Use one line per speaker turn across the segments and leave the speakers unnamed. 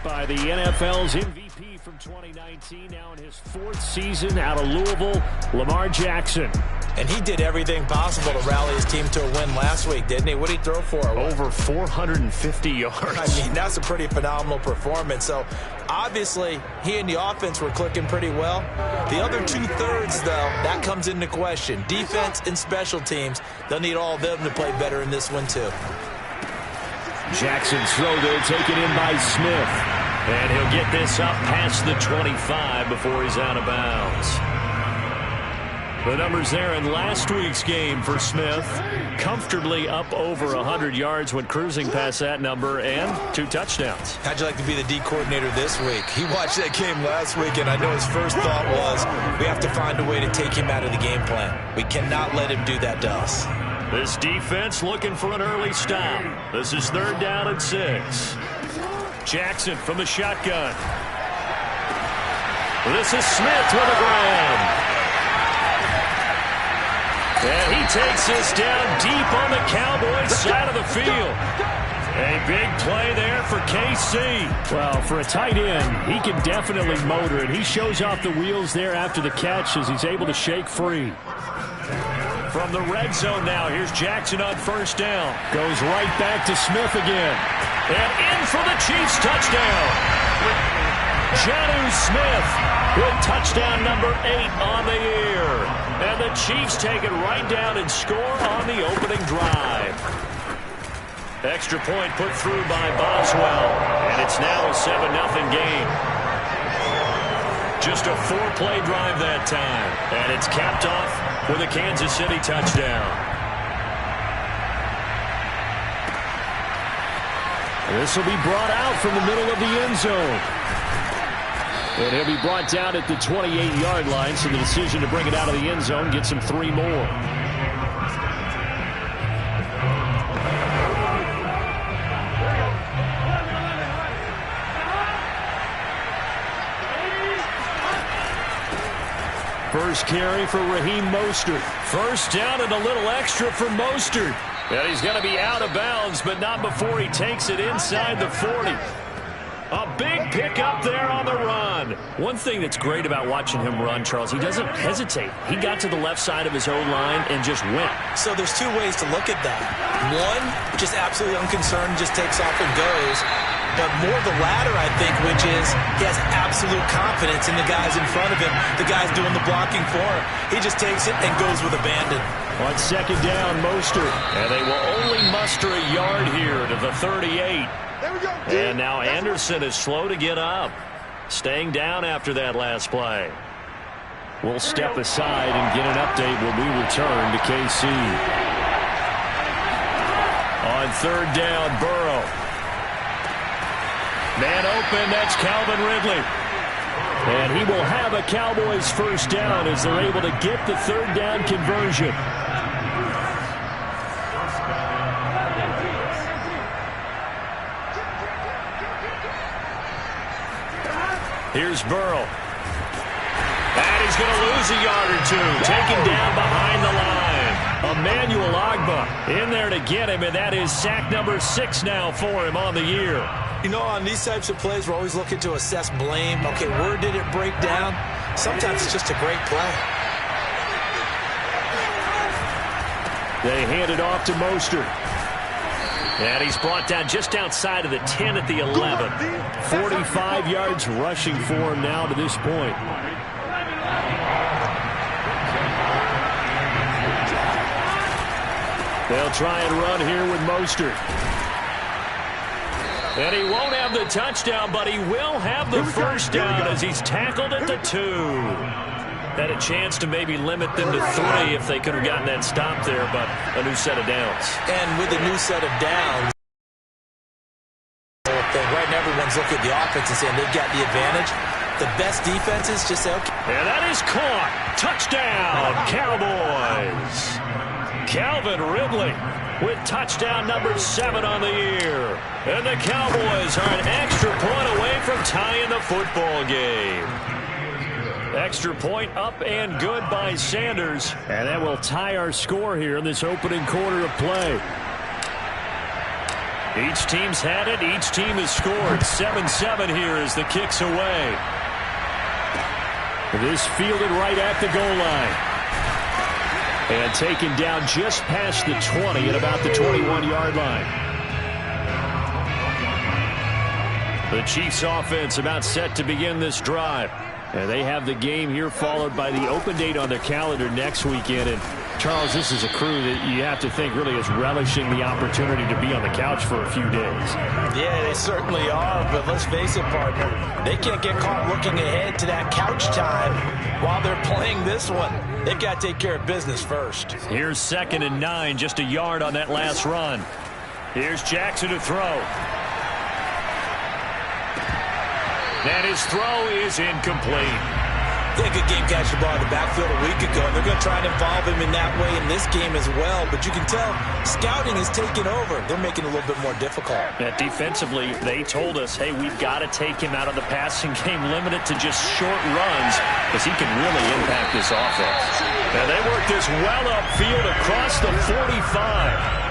by the NFL's MVP from 2019, now in his 4th season out of Louisville, Lamar Jackson.
And he did everything possible to rally his team to a win last week, didn't he? What did he throw for?
Over 450 yards.
I mean, that's a pretty phenomenal performance. So, obviously, he and the offense were clicking pretty well. The other 2/3, though, that comes into question. Defense and special teams, they'll need all of them to play better in this one, too.
Jackson's throw there taken in by Smith. And he'll get this up past the 25 before he's out of bounds. The numbers there in last week's game for Smith. Comfortably up over 100 yards when cruising past that number, and 2 touchdowns.
How'd you like to be the D coordinator this week? He watched that game last week, and I know his first thought was, we have to find a way to take him out of the game plan. We cannot let him do that to us.
This defense looking for an early stop. This is 3rd down and 6. Jackson from the shotgun. This is Smith with a grab. And he takes this down deep on the Cowboys side of the field. A big play there for KC. Well, for a tight end, he can definitely motor it. He shows off the wheels there after the catch as he's able to shake free. From the red zone now, here's Jackson on 1st down. Goes right back to Smith again. And in for the Chiefs touchdown. Jonnu Smith with touchdown number 8 on the year. And the Chiefs take it right down and score on the opening drive. Extra point put through by Boswell. And it's now a 7-0 game. Just a 4-play drive that time. And it's capped off with a Kansas City touchdown. This will be brought out from the middle of the end zone. And he'll be brought down at the 28-yard line, so the decision to bring it out of the end zone gets him 3 more. First carry for Raheem Mostert. 1st down and a little extra for Mostert. And he's going to be out of bounds, but not before he takes it inside the 40. A big pickup there on the run. One thing that's great about watching him run, Charles, he doesn't hesitate. He got to the left side of his O-line and just went.
So there's 2 ways to look at that. One, just absolutely unconcerned, just takes off and goes. But more the latter, I think, which is he has absolute confidence in the guys in front of him, the guys doing the blocking for him. He just takes it and goes with abandon.
On 2nd down, Mostert. And they will only muster a yard here to the 38. And now Anderson is slow to get up. Staying down after that last play. We'll step aside and get an update when we return to KC. On 3rd down, Burrow. Man open, that's Calvin Ridley. And he will have a Cowboys 1st down as they're able to get the 3rd down conversion. Here's Burrow. And he's going to lose a yard or 2. Taken down behind the line. Emmanuel Ogbah in there to get him, and that is sack number 6 now for him on the year.
You know, on these types of plays, we're always looking to assess blame. Okay, where did it break down? Sometimes it's just a great play.
They hand it off to Mostert. And he's brought down just outside of the 10 at the 11. 45 yards rushing for him now to this point. They'll try and run here with Mostert. And he won't have the touchdown, but he will have the 1st down as he's tackled at the 2. Had a chance to maybe limit them to 3 if they could have gotten that stop there, but a new set of downs.
And with a new set of downs, right now everyone's looking at the offense and saying they've got the advantage. The best defenses just say, okay.
And that is caught. Touchdown, Cowboys. Calvin Ridley with touchdown number 7 on the year. And the Cowboys are an extra point away from tying the football game. Extra point up and good by Sanders. And that will tie our score here in this opening quarter of play. Each team's had it. Each team has scored. 7-7 here as the kick's away. This fielded right at the goal line. And taken down just past the 20 at about the 21-yard line. The Chiefs offense about set to begin this drive. And they have the game here followed by the open date on their calendar next weekend. And Charles, this is a crew that you have to think really is relishing the opportunity to be on the couch for a few days.
Yeah, they certainly are, but let's face it, partner, they can't get caught looking ahead to that couch time while they're playing this one. They've got to take care of business first.
Here's 2nd and 9, just a yard on that last run. Here's Jackson to throw. And his throw is incomplete.
They had a good game catching the ball in the backfield a week ago, and they're going to try and involve him in that way in this game as well. But you can tell scouting is taking over. They're making it a little bit more difficult.
Yeah, defensively, they told us, hey, we've got to take him out of the passing game, limit it to just short runs, because he can really impact this offense. Now they work this well upfield across the 45.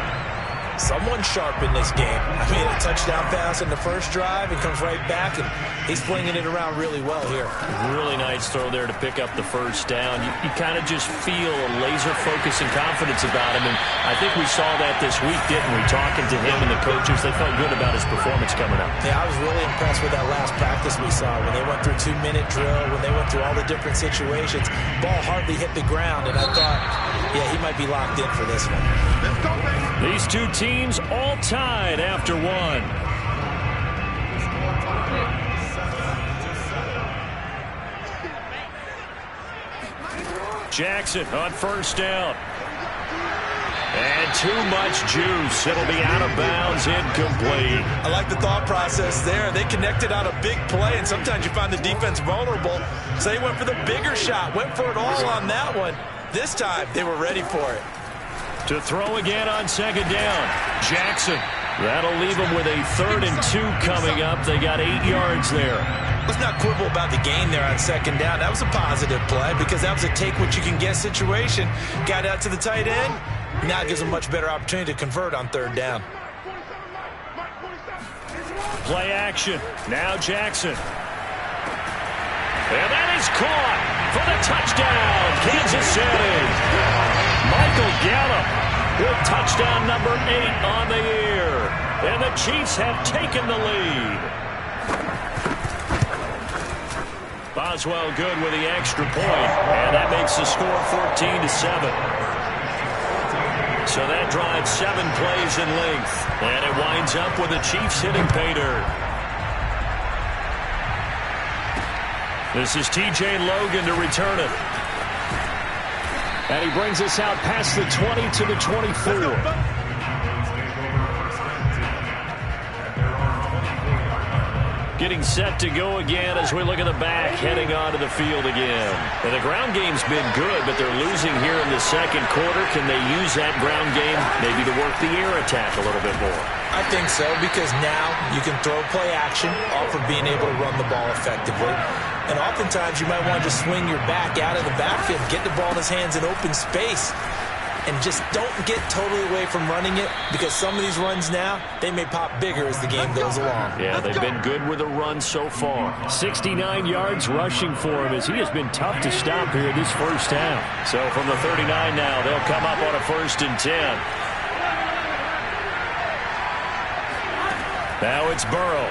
Someone sharp in this game. I mean, a touchdown pass in the first drive and comes right back, and he's flinging it around really well here.
Really nice throw there to pick up the first down. You kind of just feel a laser focus and confidence about him, and I think we saw that this week, didn't we? Talking to him and the coaches, they felt good about his performance coming up.
Yeah, I was really impressed with that last practice we saw when they went through 2-minute drill, when they went through all the different situations. Ball hardly hit the ground, and I thought, yeah, he might be locked in for this one.
These two teams all tied after one. Jackson on first down. And too much juice. It'll be out of bounds, incomplete.
I like the thought process there. They connected on a big play, and sometimes you find the defense vulnerable. So they went for the bigger shot, went for it all on that one. This time, they were ready for it.
To throw again on 2nd down. Jackson. That'll leave them with a 3rd and 2 coming up. They got 8 yards there.
Let's not quibble about the gain there on 2nd down. That was a positive play because that was a take-what-you-can-get situation. Got out to the tight end. Now it gives them a much better opportunity to convert on 3rd down.
Play action. Now Jackson. And that is caught for the touchdown, Kansas City. Michael Gallup with touchdown number 8 on the year. And the Chiefs have taken the lead. Boswell good with the extra point, and that makes the score 14-7. So that drives 7 plays in length, and it winds up with the Chiefs hitting pay dirt. This is T.J. Logan to return it. And he brings us out past the 20 to the 24. Getting set to go again as we look at the back, heading onto the field again. And the ground game's been good, but they're losing here in the second quarter. Can they use that ground game maybe to work the air attack a little bit more?
I think so, because now you can throw play action off of being able to run the ball effectively. And oftentimes you might want to just swing your back out of the backfield, get the ball in his hands in open space, and just don't get totally away from running it, because some of these runs now, they may pop bigger as the game goes along.
Yeah, they've been good with a run so far. 69 yards rushing for him as he has been tough to stop here this first half. So from the 39 now, they'll come up on a 1st and 10. Now it's Burrow.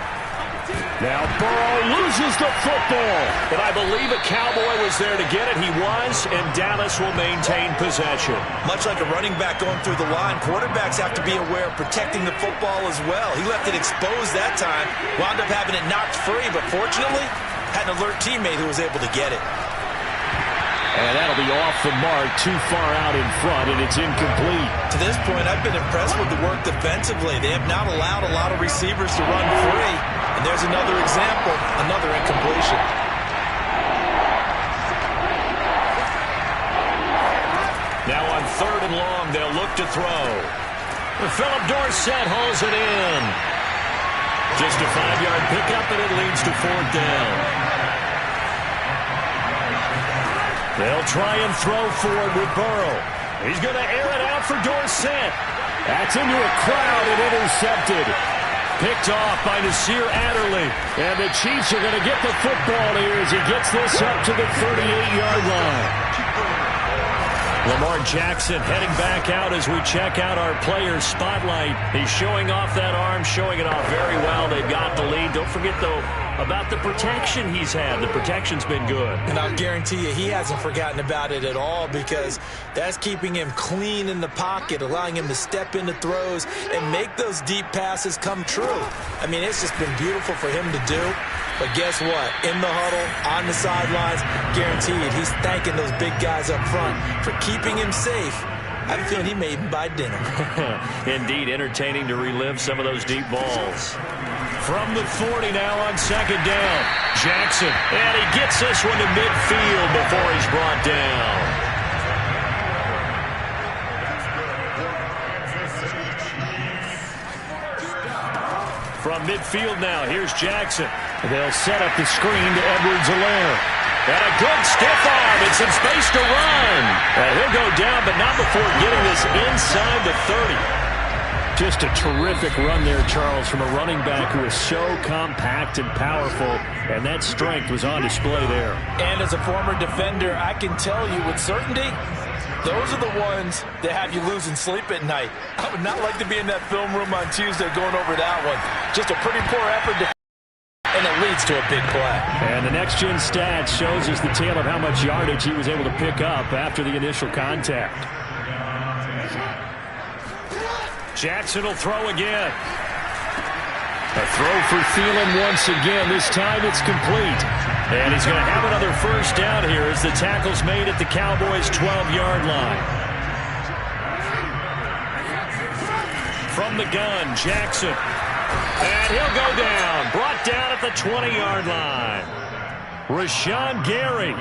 Now Burrow loses the football, but I believe a Cowboy was there to get it. He was, and Dallas will maintain possession.
Much like a running back going through the line, quarterbacks have to be aware of protecting the football as well. He left it exposed that time, wound up having it knocked free, but fortunately, had an alert teammate who was able to get it.
And that'll be off the mark, too far out in front, and it's incomplete.
To this point, I've been impressed with the work defensively. They have not allowed a lot of receivers to run free. And there's another example, another incompletion.
Now on 3rd and long, they'll look to throw. Philip Dorsett hauls it in. Just a 5-yard pickup, and it leads to 4th down. They'll try and throw for it with Burrow. He's going to air it out for Dorsett. That's into a crowd and intercepted. Picked off by Nasir Adderley. And the Chiefs are going to get the football here as he gets this up to the 38-yard line. Lamar Jackson heading back out as we check out our players' spotlight. He's showing off that arm, showing it off very well. They've got the lead. Don't forget, though, about the protection he's had. The protection's been good.
And I'll guarantee you he hasn't forgotten about it at all, because that's keeping him clean in the pocket, allowing him to step into throws and make those deep passes come true. I mean, it's just been beautiful for him to do. But guess what? In the huddle, on the sidelines, guaranteed he's thanking those big guys up front for keeping him safe. I have a feeling he may even buy dinner.
Indeed, entertaining to relive some of those deep balls. From the 40 now on second down. Jackson, and he gets this one to midfield before he's brought down. From midfield now, here's Jackson. They'll set up the screen to Edwards-Helaire. And a good stiff arm and some space to run. And he'll go down, but not before getting this inside the 30. Just a terrific run there, Charles, from a running back who is so compact and powerful, and that strength was on display there.
And as a former defender, I can tell you with certainty, those are the ones that have you losing sleep at night. I would not like to be in that film room on Tuesday going over that one. Just a pretty poor effort, and it leads to a big play.
And the next-gen stat shows us the tale of how much yardage he was able to pick up after the initial contact. Jackson will throw again. A throw for Thielen once again. This time it's complete. And he's going to have another first down here as the tackle's made at the Cowboys' 12-yard line. From the gun, Jackson. And he'll go down. Brought down at the 20-yard line. Rashawn Gary.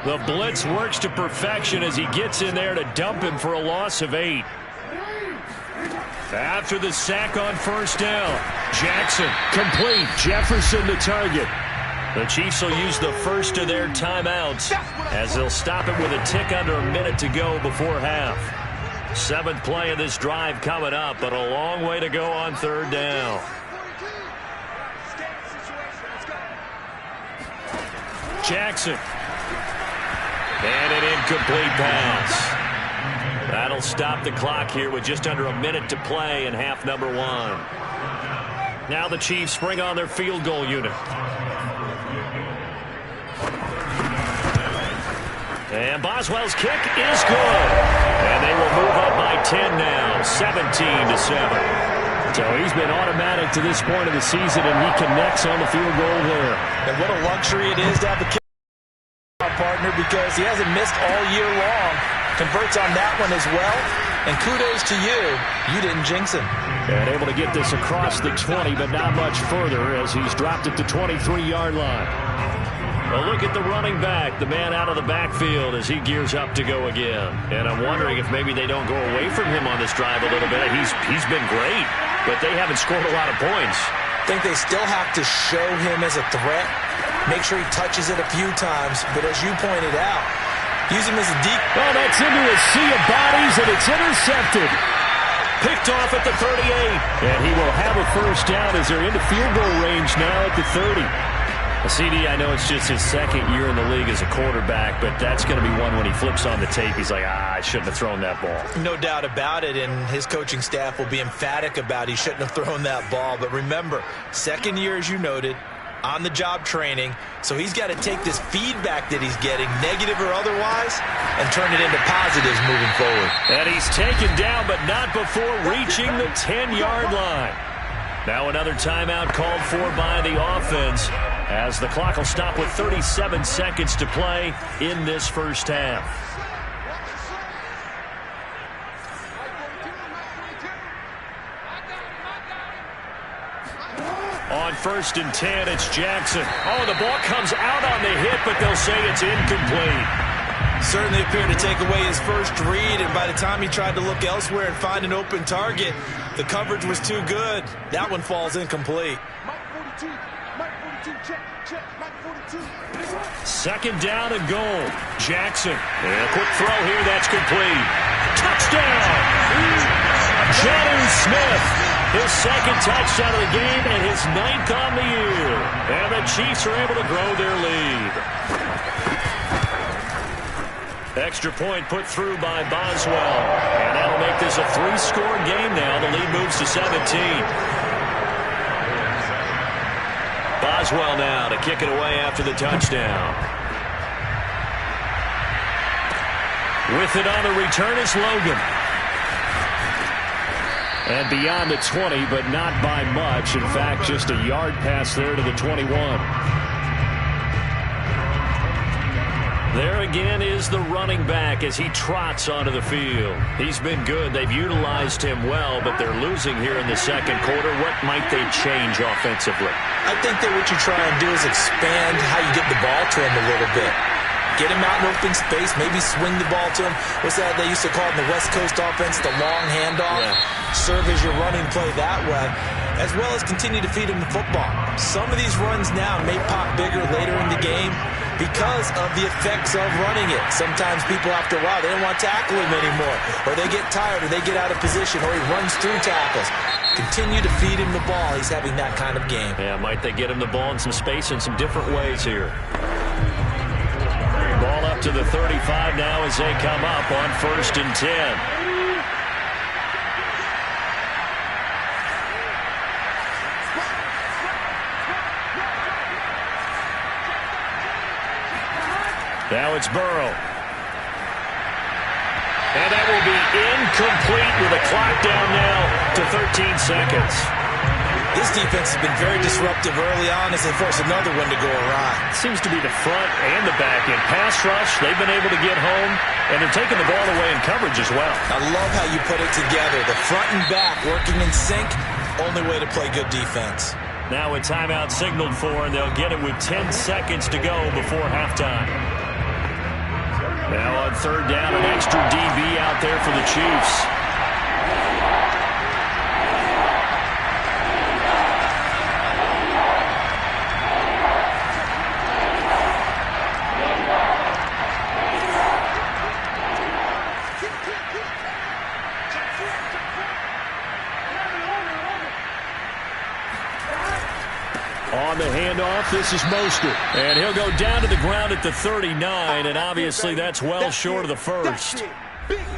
The blitz works to perfection as he gets in there to dump him for a loss of 8. After the sack on first down, Jackson complete. Jefferson the target. The Chiefs will use the first of their timeouts as they'll stop it with a tick under a minute to go before half. 7th play of this drive coming up, but a long way to go on third down. Jackson. And an incomplete pass. That'll stop the clock here with just under a minute to play in half number 1. Now the Chiefs spring on their field goal unit. And Boswell's kick is good. And they will move up by 10 now, 17-7. So he's been automatic to this point of the season, and he connects on the field goal there.
And what a luxury it is to have the kick partner, because he hasn't missed all year long. Converts on that one as well. And kudos to you. You didn't jinx him.
And able to get this across the 20, but not much further as he's dropped at the 23-yard line. A look at the running back, the man out of the backfield as he gears up to go again. And I'm wondering if maybe they don't go away from him on this drive a little bit. He's been great, but they haven't scored a lot of points.
I think they still have to show him as a threat. Make sure he touches it a few times. But as you pointed out, use him as a deep.
Oh, that's into a sea of bodies, and it's intercepted. Picked off at the 38. And he will have a first down as they're into field goal range now at the 30. CD, I know it's just his second year in the league as a quarterback, but that's going to be one when he flips on the tape. He's like, I shouldn't have thrown that ball.
No doubt about it, and his coaching staff will be emphatic about he shouldn't have thrown that ball. But remember, second year, as you noted, on-the-job training, so he's got to take this feedback that he's getting, negative or otherwise, and turn it into positives moving forward.
And he's taken down, but not before reaching the 10-yard line. Now another timeout called for by the offense as the clock will stop with 37 seconds to play in this first half. On 1st and 10, it's Jackson. Oh, the ball comes out on the hit, but they'll say it's incomplete.
Certainly appeared to take away his first read, and by the time he tried to look elsewhere and find an open target, the coverage was too good. That one falls incomplete.
2nd down and goal. Jackson. And a quick throw here, that's complete. Touchdown! Jonnu Smith, his second touchdown of the game and his 9th on the year. And the Chiefs are able to grow their lead. Extra point put through by Boswell. And that'll make this a 3-score game now. The lead moves to 17. Boswell now to kick it away after the touchdown. With it on the return is Logan. And beyond the 20, but not by much. In fact, just a yard pass there to the 21. There again is the running back as he trots onto the field. He's been good. They've utilized him well, but they're losing here in the second quarter. What might they change offensively?
I think that what you try and do is expand how you get the ball to him a little bit. Get him out in open space, maybe swing the ball to him. What's that they used to call it in the West Coast offense, the long handoff? Yeah. Serve as your running play that way, as well as continue to feed him the football. Some of these runs now may pop bigger later in the game because of the effects of running it. Sometimes people, after a while, they don't want to tackle him anymore, or they get tired, or they get out of position, or he runs through tackles. Continue to feed him the ball. He's having that kind of game.
Yeah, might they get him the ball in some space in some different ways here. Ball up to the 35 now as they come up on 1st and 10. Now it's Burrow. And that will be incomplete with a clock down now to 13 seconds.
This defense has been very disruptive early on as they force another one to go awry.
Seems to be the front and the back end. Pass rush, they've been able to get home, and they're taking the ball away in coverage as well.
I love how you put it together. The front and back working in sync, only way to play good defense.
Now a timeout signaled for, and they'll get it with 10 seconds to go before halftime. Now on 3rd down, an extra DB out there for the Chiefs. On the handoff, this is Mostert. And he'll go down to the ground at the 39, and obviously that's well short of the first.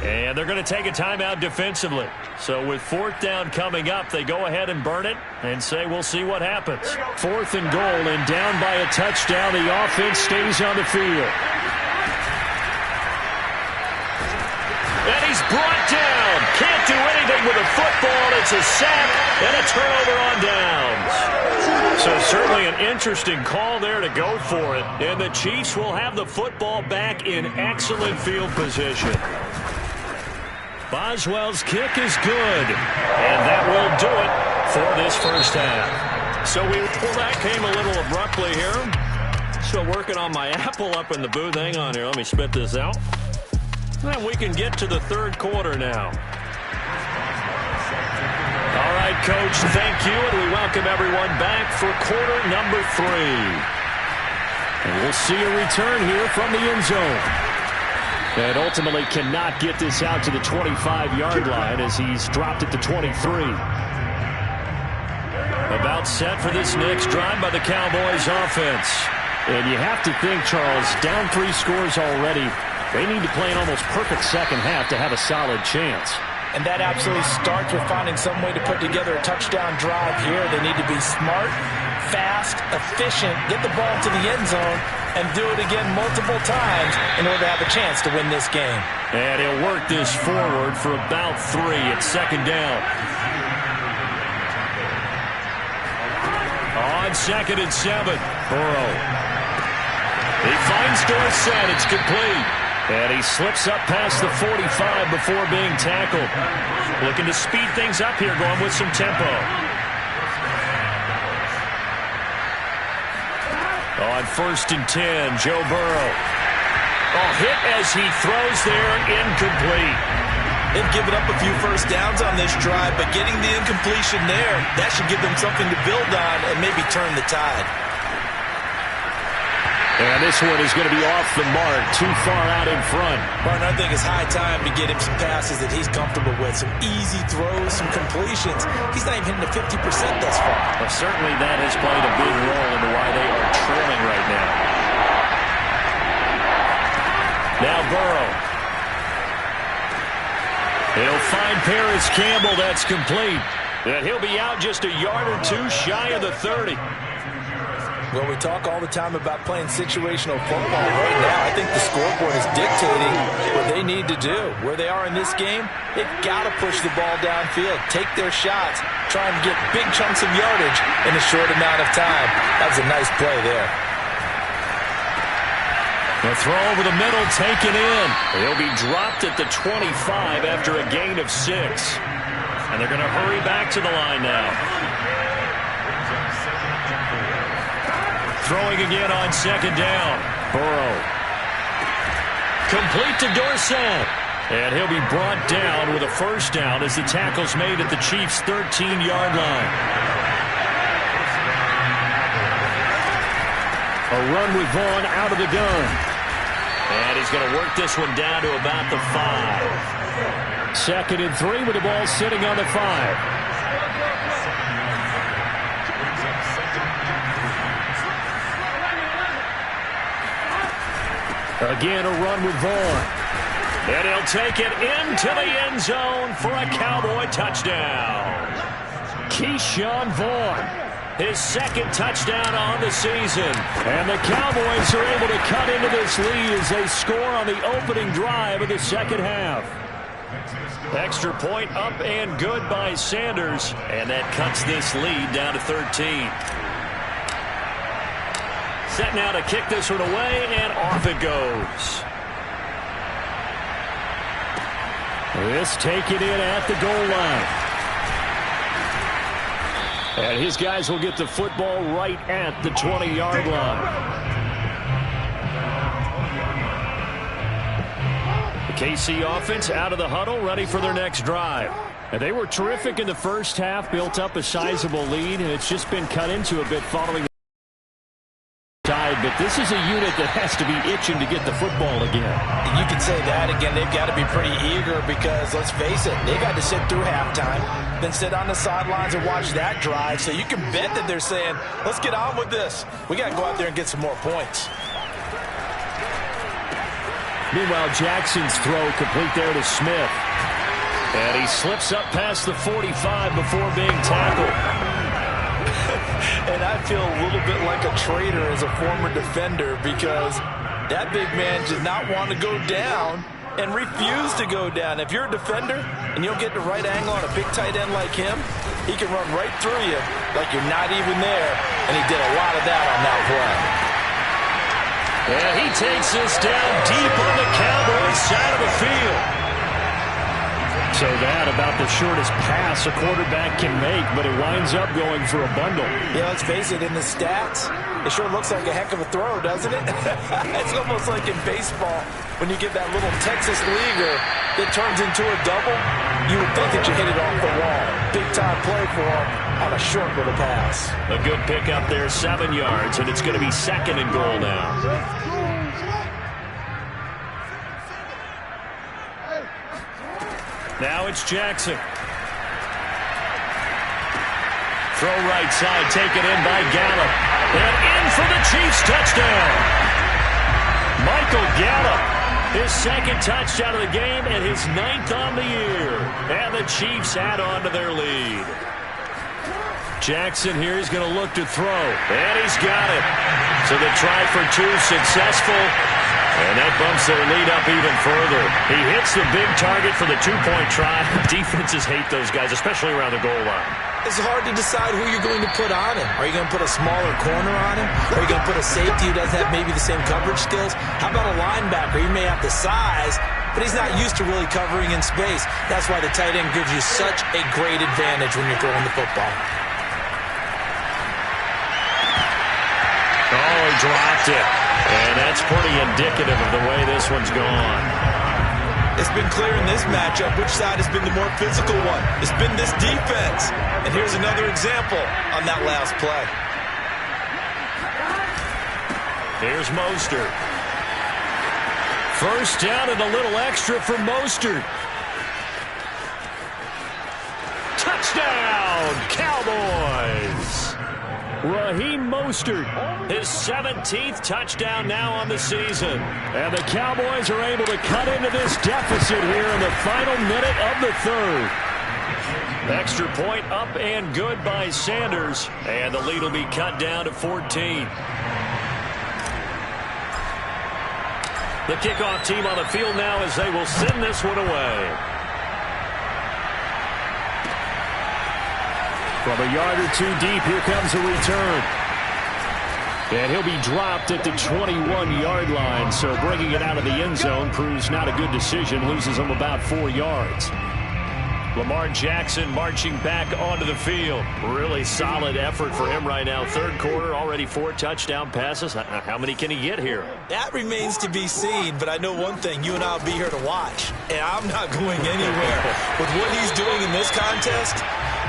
And they're going to take a timeout defensively. So with 4th down coming up, they go ahead and burn it and say we'll see what happens. 4th and goal, and down by a touchdown, the offense stays on the field. And he's brought down. Can't do anything with a football. It's a sack and a turnover on downs. So certainly an interesting call there to go for it. And the Chiefs will have the football back in excellent field position. Boswell's kick is good. And that will do it for this first half. So that came a little abruptly here. Still working on my apple up in the booth. Hang on here. Let me spit this out. And we can get to the 3rd quarter now. All right, Coach, thank you, and we welcome everyone back for quarter number 3. And we'll see a return here from the end zone. And ultimately cannot get this out to the 25-yard line as he's dropped at the 23. About set for this next drive by the Cowboys offense. And you have to think, Charles, down 3 scores already. They need to play an almost perfect second half to have a solid chance.
And that absolutely starts with finding some way to put together a touchdown drive here. They need to be smart, fast, efficient, get the ball to the end zone, and do it again multiple times in order to have a chance to win this game.
And he'll work this forward for about 3 at 2nd down. On 2nd and 7, Burrow. He finds Dorsett. It's complete. And he slips up past the 45 before being tackled. Looking to speed things up here, going with some tempo. On 1st and 10, Joe Burrow. Hit as he throws there, incomplete.
They've given up a few first downs on this drive, but getting the incompletion there, that should give them something to build on and maybe turn the tide.
And this one is going to be off the mark, too far out in front.
Martin, I think it's high time to get him some passes that he's comfortable with, some easy throws, some completions. He's not even hitting the 50% thus far.
Well, certainly that has played a big role into why they are trailing right now. Now Burrow. He'll find Paris Campbell. That's complete. And he'll be out just a yard or two shy of the 30.
Well, we talk all the time about playing situational football. Right now, I think the scoreboard is dictating what they need to do. Where they are in this game, they've got to push the ball downfield, take their shots, try and get big chunks of yardage in a short amount of time. That was a nice play there.
The throw over the middle, taken in. He'll be dropped at the 25 after a gain of 6. And they're going to hurry back to the line now. Throwing again on second down. Burrow. Complete to Dorsett. And he'll be brought down with a first down as the tackle's made at the Chiefs' 13-yard line. A run with Vaughn out of the gun. And he's going to work this one down to about the 5. 2nd and 3 with the ball sitting on the 5. Again, a run with Vaughn. And he'll take it into the end zone for a Cowboy touchdown. Keyshawn Vaughn, his 2nd touchdown on the season. And the Cowboys are able to cut into this lead as they score on the opening drive of the second half. Extra point up and good by Sanders. And that cuts this lead down to 13. Set now to kick this one away, and off it goes. This taken in at the goal line. And his guys will get the football right at the 20-yard line. The KC offense out of the huddle, ready for their next drive. And they were terrific in the first half, built up a sizable lead, and it's just been cut into a bit following the side. But this is a unit that has to be itching to get the football again.
You can say that again. They've got to be pretty eager because, let's face it, they've got to sit through halftime, then sit on the sidelines and watch that drive. So you can bet that they're saying, let's get on with this. We got to go out there and get some more points.
Meanwhile, Jackson's throw complete there to Smith. And he slips up past the 45 before being tackled.
And I feel a little bit like a traitor as a former defender because that big man did not want to go down and refused to go down. If you're a defender and you don't get the right angle on a big tight end like him, he can run right through you like you're not even there. And he did a lot of that on that play.
And he takes this down deep on the Cowboys side of the field. So that about the shortest pass a quarterback can make, but it winds up going for a bundle.
Yeah, let's face it, in the stats, it sure looks like a heck of a throw, doesn't it? It's almost like in baseball when you get that little Texas leaguer that turns into a double. You would think that you hit it off the wall. Big-time play for him on a short little pass.
A good pick up there, 7 yards, and it's going to be 2nd and goal now. Now it's Jackson. Throw right side, taken in by Gallup. And in for the Chiefs touchdown. Michael Gallup, his 2nd touchdown of the game and his 9th on the year. And the Chiefs add on to their lead. Jackson here is going to look to throw. And he's got it. So the try for 2 successful. And that bumps their lead up even further. He hits the big target for the 2-point try. Defenses hate those guys, especially around the goal line.
It's hard to decide who you're going to put on him. Are you going to put a smaller corner on him? Or are you going to put a safety who doesn't have maybe the same coverage skills? How about a linebacker? He may have the size, but he's not used to really covering in space. That's why the tight end gives you such a great advantage when you're throwing the football.
Oh, he dropped it. And that's pretty indicative of the way this one's gone.
It's been clear in this matchup which side has been the more physical one. It's been this defense. And here's another example on that last play.
Here's Mostert. First down and a little extra for Mostert. Touchdown, Cowboys! Raheem Mostert, his 17th touchdown now on the season. And the Cowboys are able to cut into this deficit here in the final minute of the third. Extra point up and good by Sanders. And the lead will be cut down to 14. The kickoff team on the field now as they will send this one away. From a yard or two deep, here comes a return. And he'll be dropped at the 21-yard line, so bringing it out of the end zone proves not a good decision, loses him about 4 yards. Lamar Jackson marching back onto the field. Really solid effort for him right now. Third quarter, already 4 touchdown passes. How many can he get here?
That remains to be seen, but I know one thing. You and I will be here to watch, and I'm not going anywhere. With what he's doing in this contest,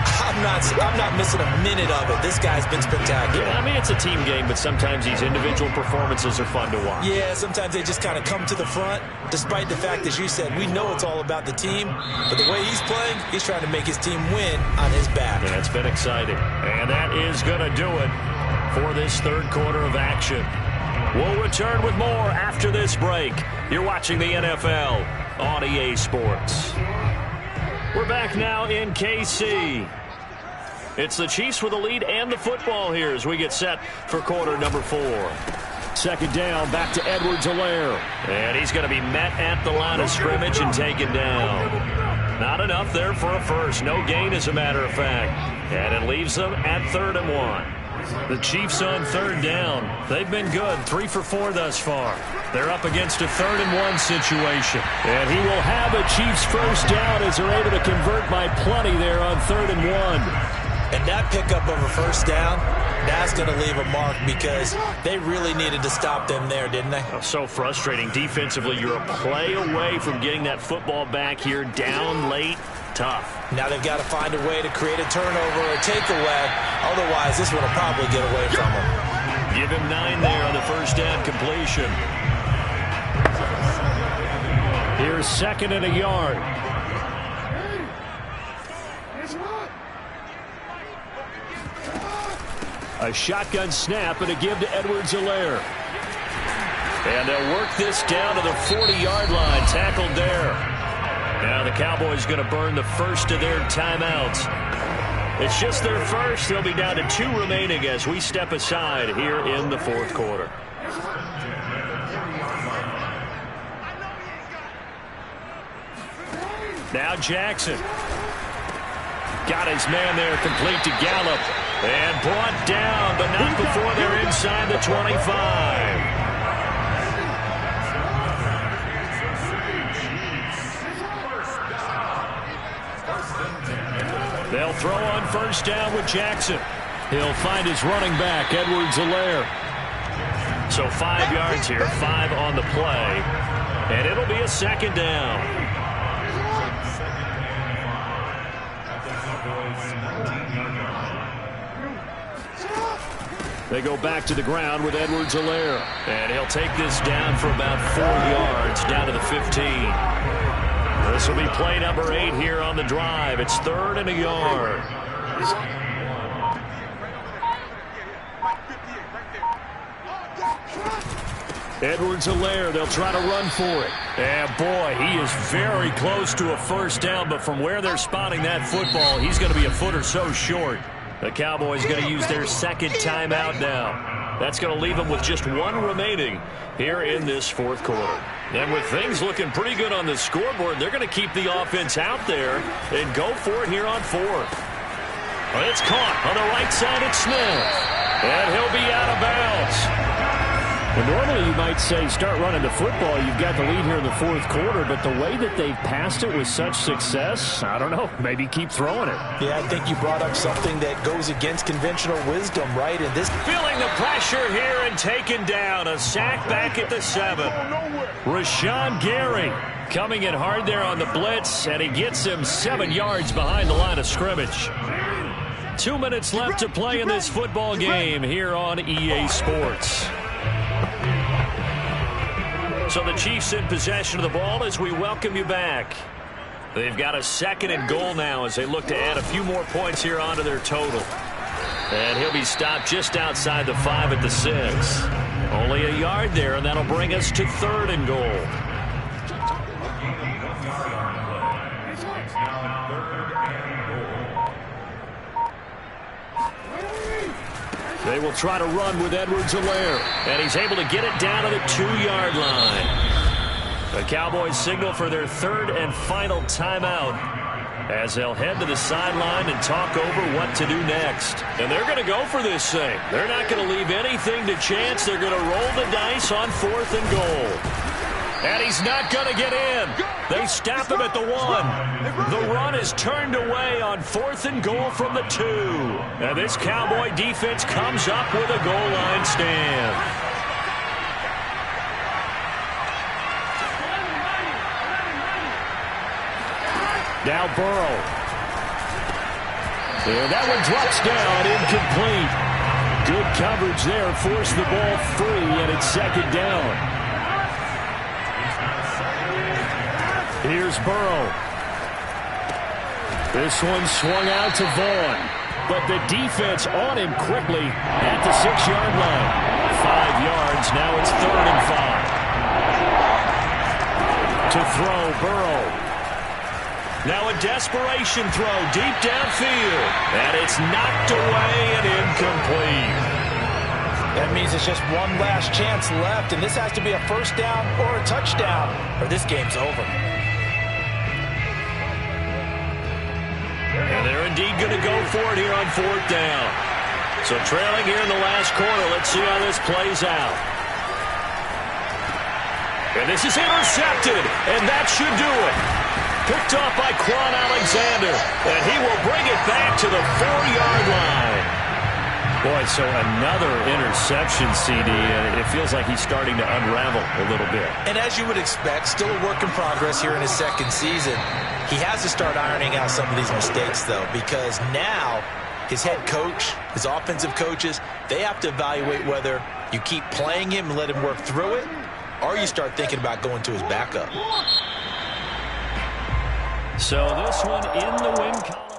I'm not missing a minute of it. This guy's been spectacular.
Yeah, I mean, it's a team game, but sometimes these individual performances are fun to watch.
Yeah, sometimes they just kind of come to the front, despite the fact, as you said, we know it's all about the team, but the way he's playing, he's trying to make his team win on his back.
Yeah, it's been exciting. And that is going to do it for this third quarter of action. We'll return with more after this break. You're watching the NFL on EA Sports. We're back now in KC. It's the Chiefs with the lead and the football here as we get set for quarter number 4. Second down, back to Edwards-Helaire. And he's going to be met at the line of scrimmage and taken down. Not enough there for a first. No gain, as a matter of fact. And it leaves them at 3rd and 1. The Chiefs on third down. They've been good, 3 for 4 thus far. They're up against a 3rd and 1 situation. And he will have a Chiefs first down as they're able to convert by plenty there on 3rd and 1.
And that pickup of a first down, that's going to leave a mark because they really needed to stop them there, didn't they?
Oh, so frustrating. Defensively, you're a play away from getting that football back here down late. Tough.
Now they've got to find a way to create a turnover or a takeaway. Otherwise, this one will probably get away from them.
Give him 9 there on the first down completion. Here's 2nd and a yard. A shotgun snap and a give to Edwards-Helaire. And they'll work this down to the 40-yard line. Tackled there. Now the Cowboys going to burn the first of their timeouts. It's just their first. They'll be down to 2 remaining as we step aside here in the fourth quarter. Now Jackson. Got his man there complete to Gallup. And brought down, but not before they're inside the 25. They'll throw on first down with Jackson. He'll find his running back, Edwards-Helaire. So 5 yards here, 5 on the play. And it'll be a second down. They go back to the ground with Edwards-Helaire. And he'll take this down for about 4 yards, down to the 15. This will be play number 8 here on the drive. It's 3rd and a yard. Edwards-Helaire, they'll try to run for it. And boy, he is very close to a first down, but from where they're spotting that football, he's going to be a foot or so short. The Cowboys going to use their second timeout now. That's going to leave them with just 1 remaining here in this fourth quarter. And with things looking pretty good on the scoreboard, they're going to keep the offense out there and go for it here on 4th. Well, it's caught on the right side at Smith. And he'll be out of bounds. Well, normally you might say start running the football. You've got the lead here in the fourth quarter, but the way that they've passed it with such success, I don't know, maybe keep throwing it.
Yeah, I think you brought up something that goes against conventional wisdom, right? And this
feeling the pressure here and taken down. A sack back at the 7. Rashawn Gary coming in hard there on the blitz, and he gets him 7 yards behind the line of scrimmage. 2 minutes left to play in this football game here on EA Sports. So the Chiefs in possession of the ball as we welcome you back. They've got a 2nd and goal now as they look to add a few more points here onto their total. And he'll be stopped just outside the 5 at the 6. Only a yard there, and that'll bring us to 3rd and goal. They will try to run with Edwards-Helaire. And he's able to get it down to the 2-yard line. The Cowboys signal for their 3rd and final timeout as they'll head to the sideline and talk over what to do next. And they're going to go for this thing. They're not going to leave anything to chance. They're going to roll the dice on 4th and goal. And he's not going to get in. They stop him at the 1. The run is turned away on 4th and goal from the 2. And this Cowboy defense comes up with a goal line stand. Now Burrow. And that one drops down, incomplete. Good coverage there, forced the ball free, and it's 2nd down. Here's Burrow. This one swung out to Vaughn, but the defense on him quickly at the 6-yard line. 5 yards, now it's 3rd and 5. To throw, Burrow. Now a desperation throw deep downfield. And it's knocked away and incomplete.
That means it's just one last chance left, and this has to be a 1st down or a touchdown, or this game's over.
And they're indeed going to go for it here on 4th down. So trailing here in the last quarter, let's see how this plays out. And this is intercepted, and that should do it. Picked off by Quan Alexander, and he will bring it back to the 4-yard line. Boy, so another interception, CD, and it feels like he's starting to unravel a little bit.
And as you would expect, still a work in progress here in his 2nd season. He has to start ironing out some of these mistakes, though, because now his head coach, his offensive coaches, they have to evaluate whether you keep playing him and let him work through it, or you start thinking about going to his backup.
So this one in the win column.